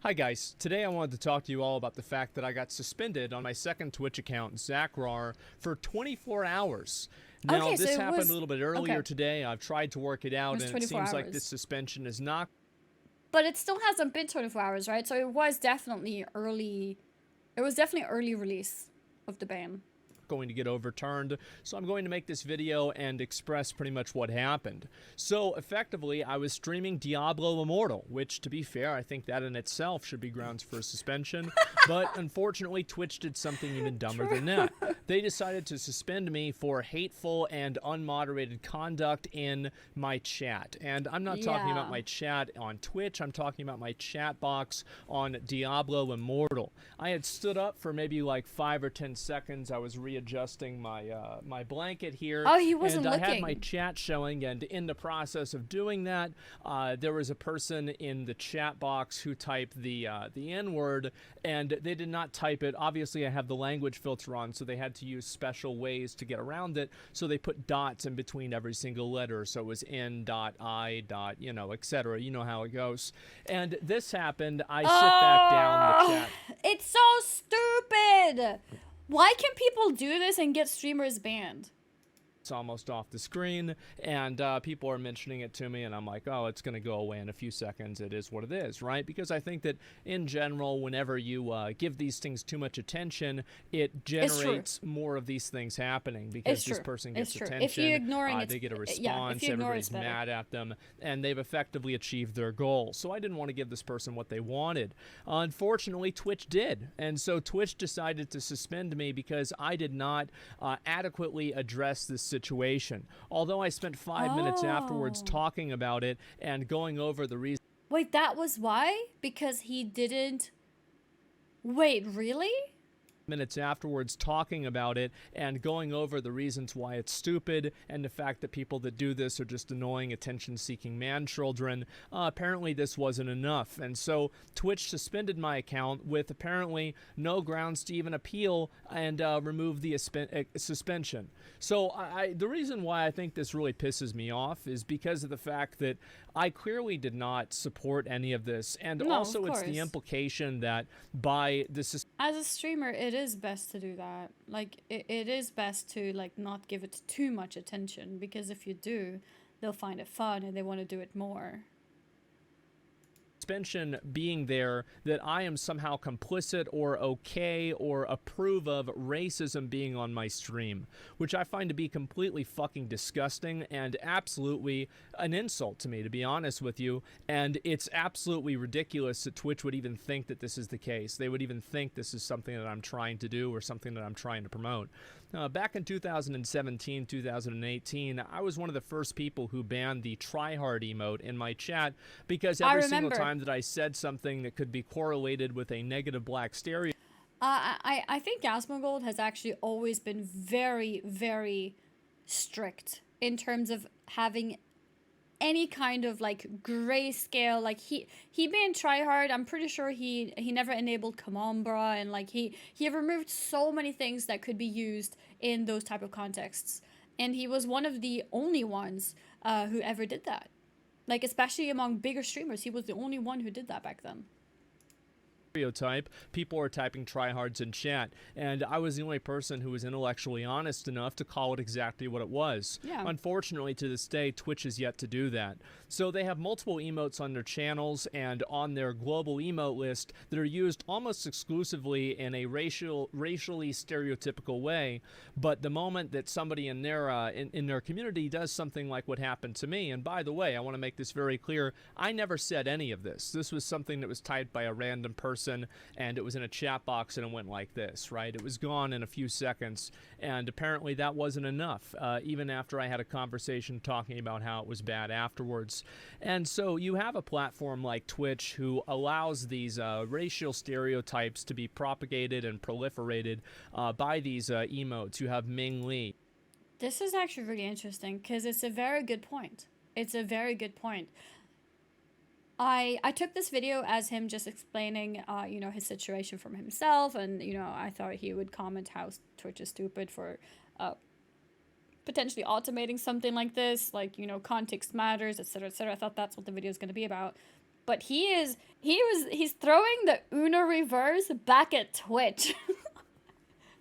Hi guys, today I wanted to talk to you all about the fact that I got suspended on my second Twitch account, Zachrar, for 24 hours. Now, Okay, so this it happened was a little bit earlier okay. today. I've tried to work it It out, was and it 24 seems like this hours. suspension is not But it still hasn't been 24 hours, right? So it was definitely early. It was definitely early release of the ban. going to get overturned, so I'm going to make this video and express pretty much what happened. So effectively, I was streaming Diablo Immortal, which, to be fair, I think that in itself should be grounds for a suspension, but unfortunately Twitch did something even dumber than that. They decided to suspend me for hateful and unmoderated conduct in my chat. And I'm not talking about my chat on Twitch, I'm talking about my chat box on Diablo Immortal. I had stood up for maybe like 5 or 10 seconds. I was readjusting my my blanket here. Oh, he wasn't and looking. I had my chat showing, and in the process of doing that, there was a person in the chat box who typed the N-word, and they did not type it. Obviously, I have the language filter on, so they had to use special ways to get around it. So they put dots in between every single letter, so it was N dot I dot, you know, etc. You know how it goes. And this happened. I sit back down the chat. It's so stupid. Why can people do this and get streamers banned? It's almost off the screen, and people are mentioning it to me, and I'm like, oh, it's going to go away in a few seconds. It is what it is, right? Because I think that in general, whenever you give these things too much attention, it generates more of these things happening, because this person gets attention, if you're ignoring they get a response, everybody's mad at them, and they've effectively achieved their goal. So I didn't want to give this person what they wanted. Unfortunately, Twitch did, and so Twitch decided to suspend me because I did not adequately address this situation. Although I spent 5 minutes afterwards talking about it and going over the reason. Wait, that was why? Because he didn't... Wait, really? Minutes afterwards talking about it and going over the reasons why it's stupid and the fact that people that do this are just annoying attention-seeking man-children. Apparently this wasn't enough, and so Twitch suspended my account with apparently no grounds to even appeal and remove the suspension. So the reason why I think this really pisses me off is because of the fact that I clearly did not support any of this, and also it's the implication that by this... As a streamer, it is best to do that. Like, it is best to, like, not give it too much attention, because if you do, they'll find it fun and they want to do it more. Suspension being there that I am somehow complicit or okay or approve of racism being on my stream, which I find to be completely fucking disgusting and absolutely an insult to me, to be honest with you. And it's absolutely ridiculous that Twitch would even think that this is the case. They would even think this is something that I'm trying to do or something that I'm trying to promote. Back in 2017, 2018, I was one of the first people who banned the tryhard emote in my chat because every single time that I said something that could be correlated with a negative black stereotype. I think Asmongold has actually always been very, very strict in terms of having any kind of like grayscale. Like he banned tryhard. I'm pretty sure he never enabled Kamambra, and like he removed so many things that could be used in those type of contexts, and he was one of the only ones who ever did that. Like, especially among bigger streamers, he was the only one who did that back then. Stereotype, people are typing tryhards in chat, and I was the only person who was intellectually honest enough to call it exactly what it was. Yeah. Unfortunately, to this day, Twitch has yet to do that. So they have multiple emotes on their channels and on their global emote list that are used almost exclusively in a racially stereotypical way, but the moment that somebody in their community does something like what happened to me, and by the way, I want to make this very clear, I never said any of this. This was something that was typed by a random person, and it was in a chat box, and it went like this, right? It was gone in a few seconds, and apparently that wasn't enough, even after I had a conversation talking about how it was bad afterwards. And so you have a platform like Twitch who allows these racial stereotypes to be propagated and proliferated by these emotes. You have Ming Lee. This is actually really interesting, because it's a very good point. It's a very good point. I took this video as him just explaining, you know, his situation from himself, and, you know, I thought he would comment how Twitch is stupid for potentially automating something like this, like, you know, context matters, etc., etc. I thought that's what the video is going to be about. but he's throwing the Uno reverse back at Twitch.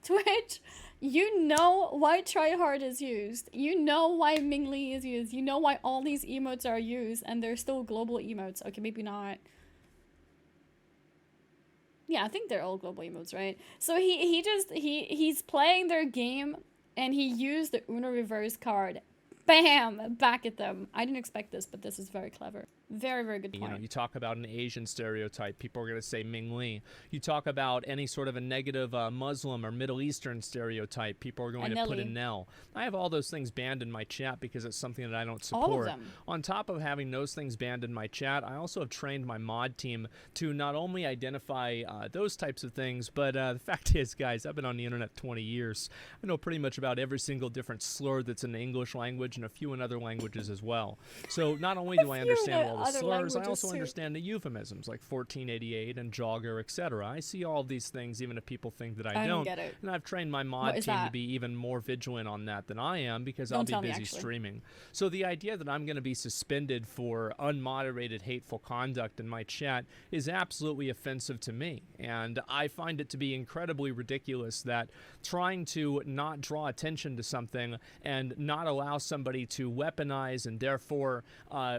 Twitch, you know why tryhard is used. You know why Ming Li is used. You know why all these emotes are used, and they're still global emotes. Okay, maybe not. Yeah, I think they're all global emotes, right? So he's playing their game, and he used the Uno reverse card. Bam! Back at them. I didn't expect this, but this is very clever. Very, very good point. You know, you talk about an Asian stereotype, people are going to say Ming Li. You talk about any sort of a negative Muslim or Middle Eastern stereotype, people are going to put a Nell. I have all those things banned in my chat because it's something that I don't support. All of them. On top of having those things banned in my chat, I also have trained my mod team to not only identify those types of things, but the fact is, guys, I've been on the internet 20 years. I know pretty much about every single different slur that's in the English language and a few in other languages as well. So not only do I understand all the slurs, I also understand the euphemisms like 1488 and jogger, etc. I see all of these things, even if people think that I don't. Get it. And I've trained my mod team to be even more vigilant on that than I am because I'll be busy streaming. So the idea that I'm going to be suspended for unmoderated hateful conduct in my chat is absolutely offensive to me. And I find it to be incredibly ridiculous that trying to not draw attention to something and not allow somebody to weaponize and therefore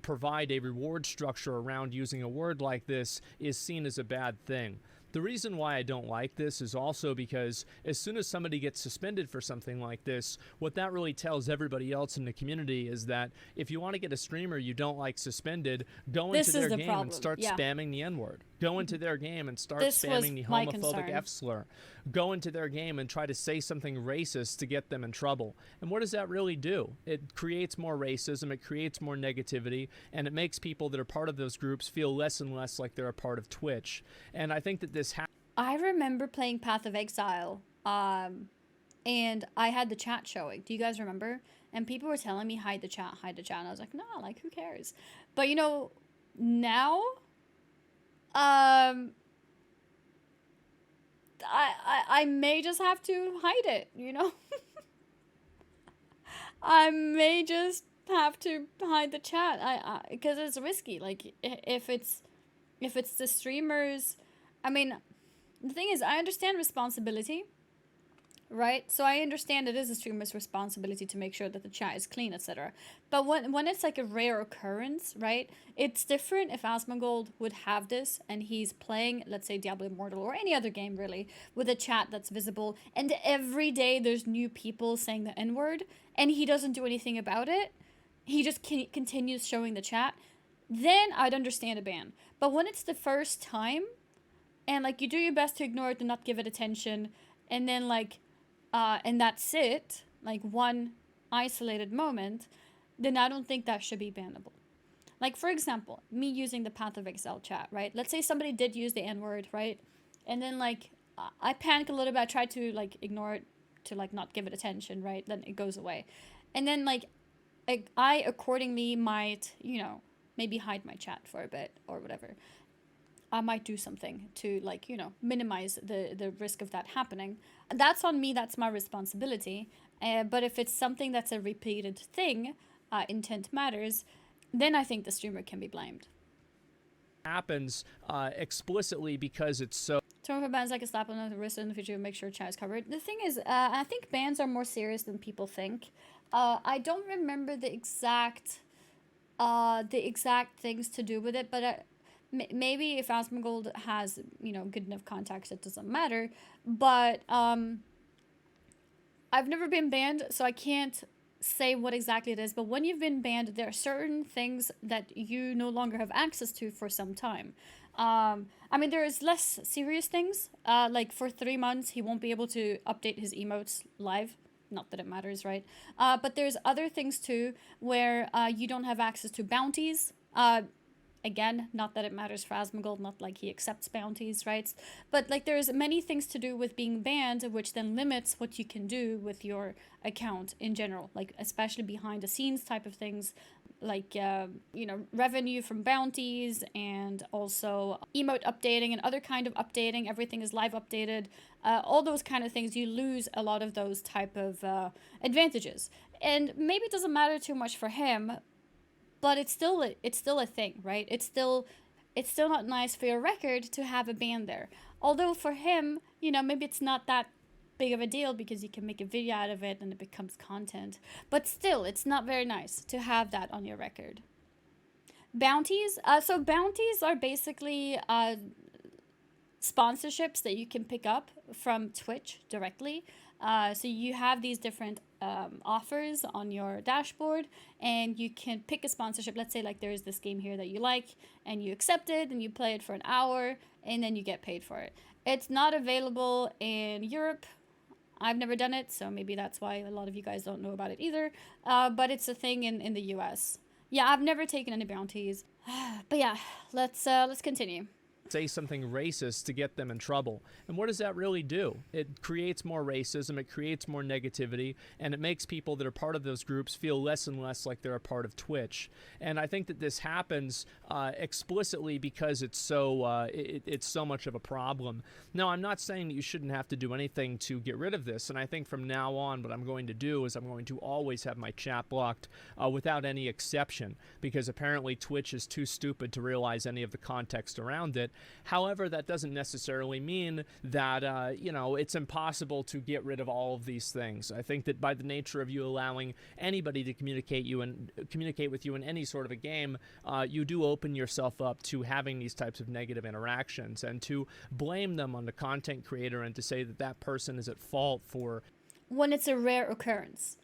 provide a reward structure around using a word like this is seen as a bad thing. The reason why I don't like this is also because as soon as somebody gets suspended for something like this, what that really tells everybody else in the community is that if you want to get a streamer you don't like suspended, go into their game and start spamming the N-word. Go into their game and start spamming the homophobic F-slur. Go into their game and try to say something racist to get them in trouble. And what does that really do? It creates more racism, it creates more negativity, and it makes people that are part of those groups feel less and less like they're a part of Twitch. And I think that I remember playing Path of Exile, and I had the chat showing. Do you guys remember? And people were telling me, hide the chat, hide the chat. And I was like, no, like, who cares? But, you know, now, I may just have to hide it, you know? I may just have to hide the chat, because it's risky. Like, if it's the streamers... I mean, the thing is, I understand responsibility, right? So I understand it is a streamer's responsibility to make sure that the chat is clean, etc. But when it's like a rare occurrence, right? It's different if Asmongold would have this and he's playing, let's say, Diablo Immortal or any other game, really, with a chat that's visible, and every day there's new people saying the N-word, and he doesn't do anything about it. He just continues showing the chat. Then I'd understand a ban. But when it's the first time... and, like, you do your best to ignore it and not give it attention. And then, like, and that's it. Like, one isolated moment. Then I don't think that should be bannable. Like, for example, me using the Path of Exile chat, right? Let's say somebody did use the N-word, right? And then, like, I panic a little bit. I try to, like, ignore it to, like, not give it attention, right? Then it goes away. And then, like, I accordingly might, you know, maybe hide my chat for a bit or whatever. I might do something to, like, you know, minimize the risk of that happening. That's on me. That's my responsibility. But if it's something that's a repeated thing, intent matters, then I think the streamer can be blamed. Happens explicitly because it's so... Turn for bans like a slap on the wrist in the future to make sure chat is covered. The thing is, I think bans are more serious than people think. I don't remember the exact things to do with it, but... maybe if Asmongold has, you know, good enough contacts, it doesn't matter. But I've never been banned, so I can't say what exactly it is. But when you've been banned, there are certain things that you no longer have access to for some time. I mean, there is less serious things. Like for 3 months, he won't be able to update his emotes live. Not that it matters, right? But there's other things too, where you don't have access to bounties. Again, not that it matters for Asmongold, not like he accepts bounties, right? But, like, there's many things to do with being banned, which then limits what you can do with your account in general. Like, especially behind the scenes type of things, like, you know, revenue from bounties and also emote updating and other kind of updating. Everything is live updated. All those kind of things, you lose a lot of those type of advantages. And maybe it doesn't matter too much for him, but it's still a thing, right? It's still it's still not nice for your record to have a ban there. Although for him, you know, maybe it's not that big of a deal because you can make a video out of it and it becomes content. But still, it's not very nice to have that on your record. Bounties. So bounties are basically sponsorships that you can pick up from Twitch directly. So you have these different offers on your dashboard, and you can pick a sponsorship. Let's say like there's this game here that you like, and you accept it, and you play it for an hour, and then you get paid for it. It's not available in Europe. I've never done it, so maybe that's why a lot of you guys don't know about it either. But it's a thing in the US. Yeah, I've never taken any bounties. But yeah, let's continue. Say something racist to get them in trouble. And what does that really do? It creates more racism, it creates more negativity, and it makes people that are part of those groups feel less and less like they're a part of Twitch. And I think that this happens explicitly because it's so it's so much of a problem. Now, I'm not saying that you shouldn't have to do anything to get rid of this, and I think from now on what I'm going to do is I'm going to always have my chat blocked without any exception, because apparently Twitch is too stupid to realize any of the context around it. However, that doesn't necessarily mean that, you know, it's impossible to get rid of all of these things. I think that by the nature of you allowing anybody to communicate with you in any sort of a game, you do open yourself up to having these types of negative interactions, and to blame them on the content creator and to say that that person is at fault for... When it's a rare occurrence.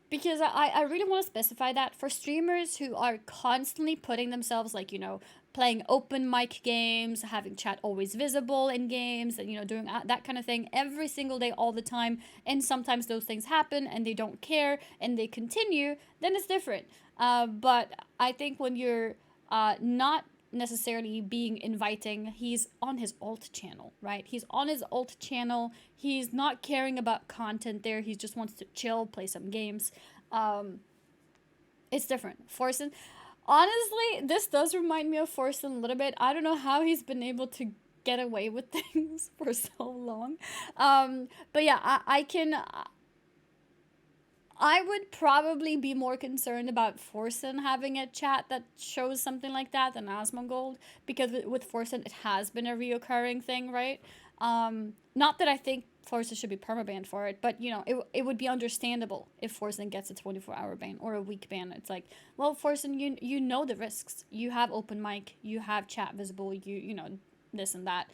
Because I really want to specify that for streamers who are constantly putting themselves, like, you know, playing open mic games, having chat always visible in games, and, you know, doing that kind of thing every single day, all the time, and sometimes those things happen and they don't care and they continue, then it's different. But I think when you're not necessarily being inviting, he's on his alt channel, right? He's on his alt channel. He's not caring about content there. He just wants to chill, play some games. It's different. Forsen, honestly, this does remind me of Forsen a little bit. I don't know how he's been able to get away with things for so long. But yeah, I would probably be more concerned about Forsen having a chat that shows something like that than Asmongold, because with Forsen, it has been a reoccurring thing, right? Not that I think Forsen should be permabanned for it, but, you know, it would be understandable if Forsen gets a 24-hour ban or a week ban. It's like, well, Forsen, you know the risks. You have open mic, you have chat visible, you know, this and that.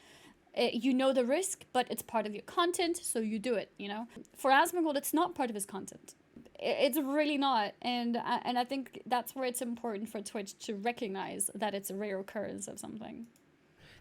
You know the risk, but it's part of your content, so you do it, you know? For Asmongold, it's not part of his content. It's really not, and I think that's where it's important for Twitch to recognize that it's a rare occurrence of something.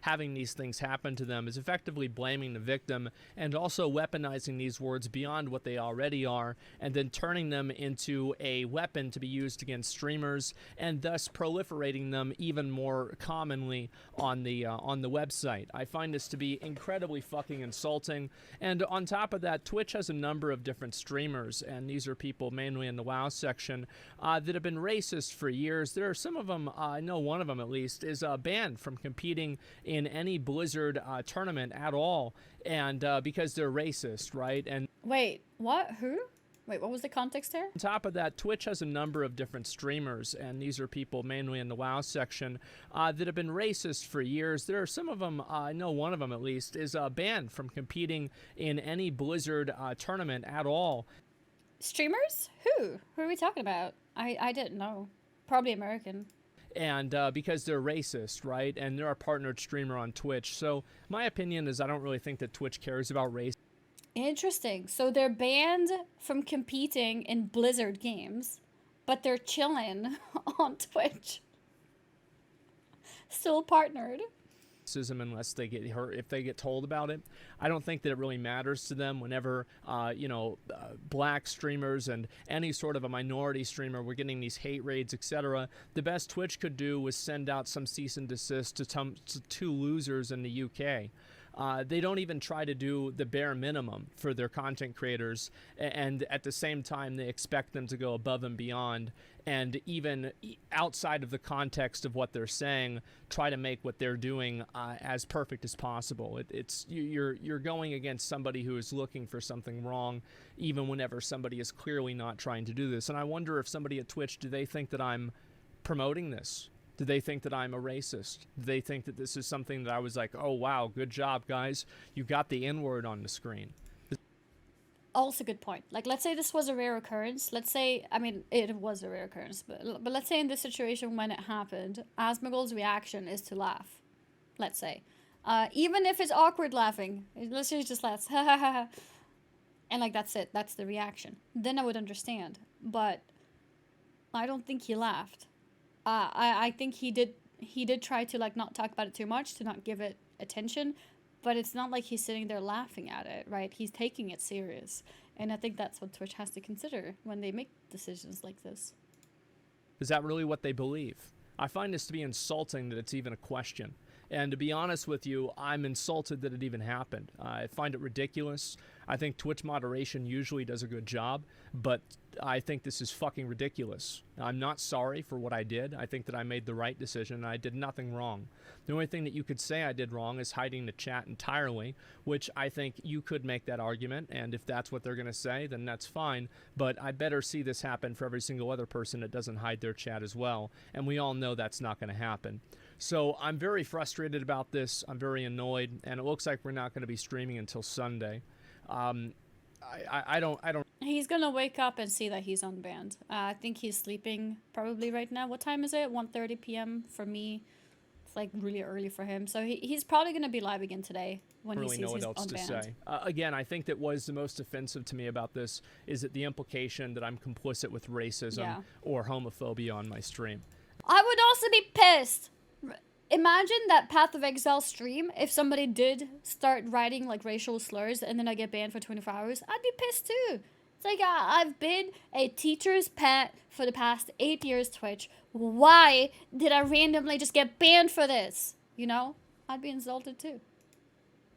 Having these things happen to them is effectively blaming the victim, and also weaponizing these words beyond what they already are, and then turning them into a weapon to be used against streamers, and thus proliferating them even more commonly on the website. I find this to be incredibly fucking insulting. And on top of that, Twitch has a number of different streamers, and these are people mainly in the WoW section that have been racist for years. There are some of them, I know one of them at least, is banned from competing in any Blizzard tournament at all, and because they're racist, right? And wait, what? Who? Wait, what was the context here? On top of that, Twitch has a number of different streamers, and these are people mainly in the WoW section that have been racist for years. There are some of them, I know one of them at least, is banned from competing in any Blizzard tournament at all. Streamers? Who? Who are we talking about? I didn't know. Probably American. And because they're racist, right? And they're a partnered streamer on Twitch. So my opinion is I don't really think that Twitch cares about race. Interesting. So they're banned from competing in Blizzard games, but they're chilling on Twitch. Still partnered. Unless they get hurt, if they get told about it. I don't think that it really matters to them whenever, you know, black streamers and any sort of a minority streamer were getting these hate raids, etc. The best Twitch could do was send out some cease and desist to two losers in the UK. They don't even try to do the bare minimum for their content creators, and at the same time they expect them to go above and beyond, and even outside of the context of what they're saying, try to make what they're doing as perfect as possible. You're going against somebody who is looking for something wrong, even whenever somebody is clearly not trying to do this. And I wonder if somebody at Twitch, do they think that I'm promoting this? Do they think that I'm a racist? Do they think that this is something that I was like, oh, wow, good job, guys. You got the N-word on the screen. Also good point. Like, let's say this was a rare occurrence. Let's say, I mean, it was a rare occurrence, but let's say in this situation when it happened, Asmongold's reaction is to laugh. Let's say. Even if it's awkward laughing. Let's say he just laughs. Ha ha ha ha. And like, that's it. That's the reaction. Then I would understand. But I don't think he laughed. I think he did try to like not talk about it too much, to not give it attention, but it's not like he's sitting there laughing at it, right? He's taking it serious. And I think that's what Twitch has to consider when they make decisions like this. Is that really what they believe? I find this to be insulting that it's even a question. And to be honest with you, I'm insulted that it even happened. I find it ridiculous. I think Twitch moderation usually does a good job, but I think this is fucking ridiculous. I'm not sorry for what I did. I think that I made the right decision. I did nothing wrong. The only thing that you could say I did wrong is hiding the chat entirely, which I think you could make that argument, and if that's what they're going to say, then that's fine. But I better see this happen for every single other person that doesn't hide their chat as well, and we all know that's not going to happen. So I'm very frustrated about this. I'm very annoyed, and it looks like we're not going to be streaming until Sunday. I don't. He's gonna wake up and see that he's unbanned. I think he's sleeping probably right now. What time is it? 1:30 p.m. for me. It's like really early for him. So he's probably gonna be live again today when he sees he's unbanned. Really know what else to say. Again, I think that what is the most offensive to me about this is that the implication that I'm complicit with racism or homophobia on my stream. I would also be pissed. Imagine that Path of Exile stream, if somebody did start writing like racial slurs and then I get banned for 24 hours, I'd be pissed too. It's like, I've been a teacher's pet for the past 8 years Twitch. Why did I randomly just get banned for this? You know? I'd be insulted too.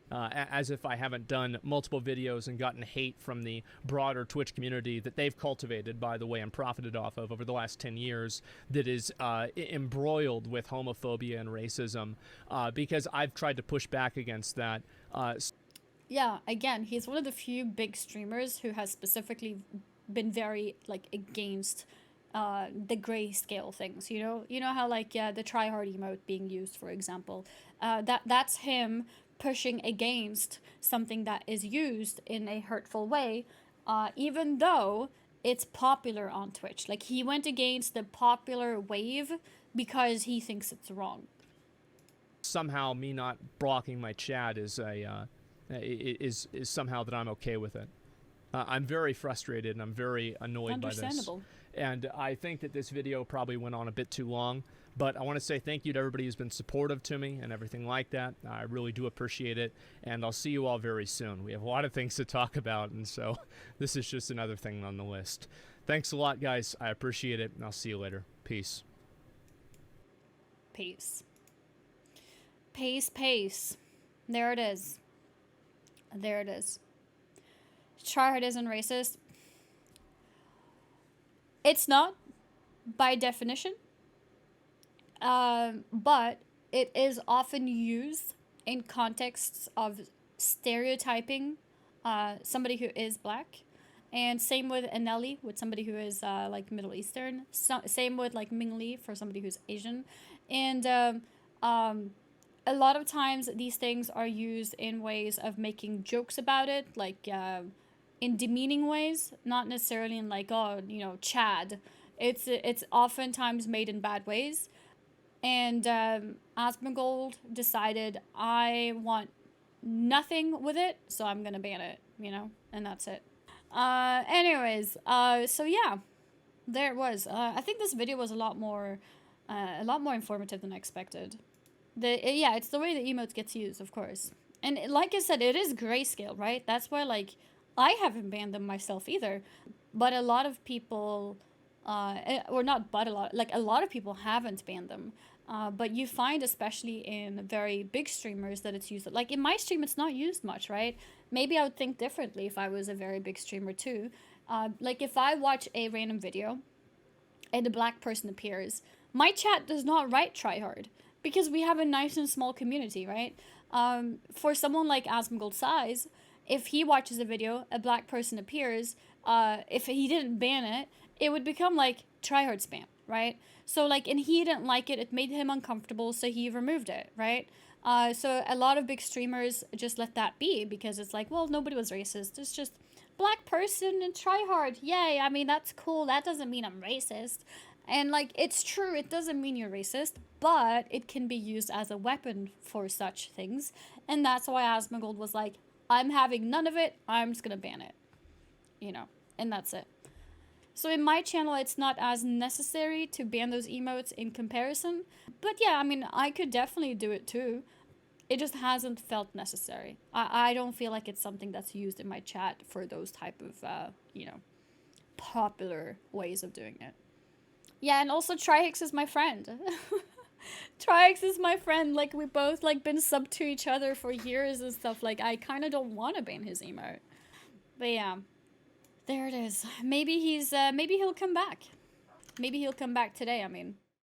As if I haven't done multiple videos and gotten hate from the broader Twitch community that they've cultivated, by the way, and profited off of over the last 10 years, that is embroiled with homophobia and racism, because I've tried to push back against that. Yeah, again, he's one of the few big streamers who has specifically been very, like, against the grayscale things, you know? You know how, like, the tryhard emote being used, for example. That's him pushing against something that is used in a hurtful way, even though it's popular on Twitch. Like, he went against the popular wave because he thinks it's wrong. Somehow me not blocking my chat is is somehow that I'm okay with it. I'm very frustrated and I'm very annoyed by this. Understandable. And I think that this video probably went on a bit too long, but I want to say thank you to everybody who's been supportive to me and everything like that. I really do appreciate it, and I'll see you all very soon. We have a lot of things to talk about, and so this is just another thing on the list. Thanks a lot, guys. I appreciate it, and I'll see you later. Peace. Peace. Peace, peace. There it is. There it is. Tryhard isn't racist. It's not, by definition, but it is often used in contexts of stereotyping somebody who is black, and same with Anelli, with somebody who is like Middle Eastern, same with like Ming Li for somebody who's Asian, and a lot of times these things are used in ways of making jokes about it, like in demeaning ways, not necessarily in like, oh, you know, Chad. It's oftentimes made in bad ways. And Asmongold decided, I want nothing with it, so I'm gonna ban it, you know, and that's it. Anyways, so yeah, there it was. I think this video was a lot more informative than I expected. Yeah, it's the way the emotes gets used, of course. And like I said, it is grayscale, right? That's why, like, I haven't banned them myself either. But a lot of people, or not but a lot, like a lot of people haven't banned them. But you find, especially in very big streamers, that it's used. Like in my stream, it's not used much, right? Maybe I would think differently if I was a very big streamer too. Like if I watch a random video and a black person appears, my chat does not write tryhard because we have a nice and small community, right? For someone like Asmongold size, if he watches a video, a black person appears, if he didn't ban it, it would become like tryhard spam. right? So like, and he didn't like it. It made him uncomfortable, so he removed it, right? So a lot of big streamers just let that be because it's like, well, nobody was racist. It's just black person and try hard. Yay. I mean, that's cool. That doesn't mean I'm racist. And like, it's true. It doesn't mean you're racist, but it can be used as a weapon for such things. And that's why Asmongold was like, I'm having none of it. I'm just going to ban it, you know, and that's it. So in my channel, it's not as necessary to ban those emotes in comparison. But yeah, I mean, I could definitely do it too. It just hasn't felt necessary. I don't feel like it's something that's used in my chat for those type of, you know, popular ways of doing it. Yeah, and also Trihex is my friend. Trihex is my friend. Like, we both, like, been sub to each other for years and stuff. Like, I kind of don't want to ban his emote. But yeah. There it is. Maybe he's, maybe he'll come back. Maybe he'll come back today, I mean.